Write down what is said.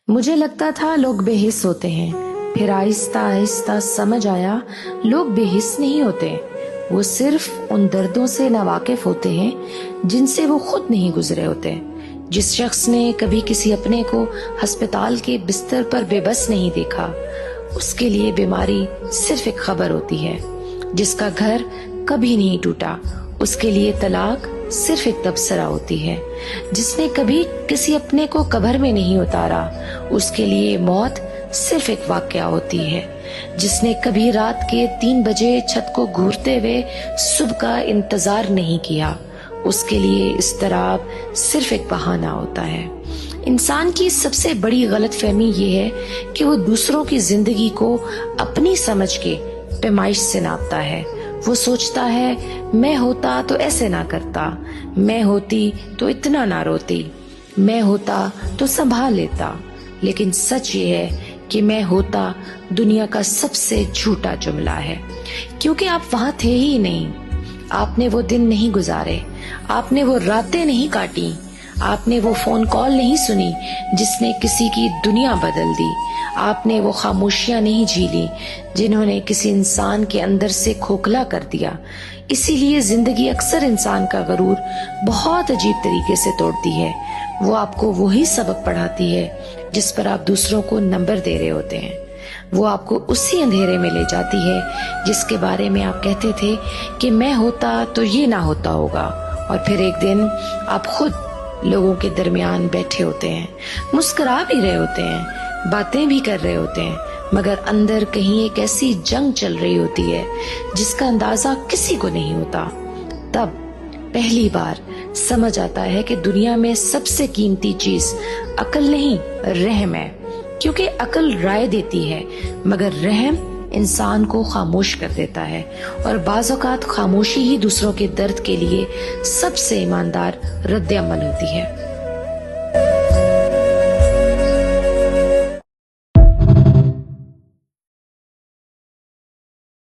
مجھے لگتا تھا لوگ بے حس ہوتے ہیں، پھر آہستہ آہستہ سمجھ آیا لوگ بے حس نہیں ہوتے، وہ صرف ان دردوں سے ناواقف ہوتے ہیں جن سے وہ خود نہیں گزرے ہوتے۔ جس شخص نے کبھی کسی اپنے کو ہسپتال کے بستر پر بے بس نہیں دیکھا، اس کے لیے بیماری صرف ایک خبر ہوتی ہے۔ جس کا گھر کبھی نہیں ٹوٹا، اس کے لیے طلاق صرف ایک تبصرہ ہوتی ہے۔ جس نے کبھی کسی اپنے کو قبر میں نہیں اتارا، اس کے لیے موت صرف ایک واقعہ ہوتی ہے۔ جس نے کبھی رات کے 3 بجے چھت کو گھورتے ہوئے صبح کا انتظار نہیں کیا، اس کے لیے اضطراب صرف ایک بہانہ ہوتا ہے۔ انسان کی سب سے بڑی غلط فہمی یہ ہے کہ وہ دوسروں کی زندگی کو اپنی سمجھ کے پیمائش سے ناپتا ہے۔ وہ سوچتا ہے میں ہوتا تو ایسے نہ کرتا، میں ہوتی تو اتنا نہ روتی، میں ہوتا تو سنبھال لیتا۔ لیکن سچ یہ ہے کہ میں ہوتا دنیا کا سب سے جھوٹا جملہ ہے، کیونکہ آپ وہاں تھے ہی نہیں۔ آپ نے وہ دن نہیں گزارے، آپ نے وہ راتیں نہیں کاٹی، آپ نے وہ فون کال نہیں سنی جس نے کسی کی دنیا بدل دی، آپ نے وہ خاموشیاں نہیں جھیلی جنہوں نے کسی انسان کے اندر سے کھوکھلا کر دیا۔ اسی لیے زندگی اکثر انسان کا غرور بہت عجیب طریقے سے توڑتی ہے۔ وہ آپ کو وہی سبق پڑھاتی ہے جس پر آپ دوسروں کو نمبر دے رہے ہوتے ہیں۔ وہ آپ کو اسی اندھیرے میں لے جاتی ہے جس کے بارے میں آپ کہتے تھے کہ میں ہوتا تو یہ نہ ہوتا ہوگا، اور پھر ایک دن آپ خود لوگوں کے درمیان بیٹھے ہوتے ہیں، مسکرا بھی رہے ہوتے ہیں، باتیں بھی کر رہے ہوتے ہیں، مگر اندر کہیں ایک ایسی جنگ چل رہی ہوتی ہے جس کا اندازہ کسی کو نہیں ہوتا۔ تب پہلی بار سمجھ آتا ہے کہ دنیا میں سب سے قیمتی چیز عقل نہیں، رحم ہے، کیونکہ عقل رائے دیتی ہے مگر رحم انسان کو خاموش کر دیتا ہے، اور بعض اوقات خاموشی ہی دوسروں کے درد کے لیے سب سے ایماندار رد عمل ہوتی ہے۔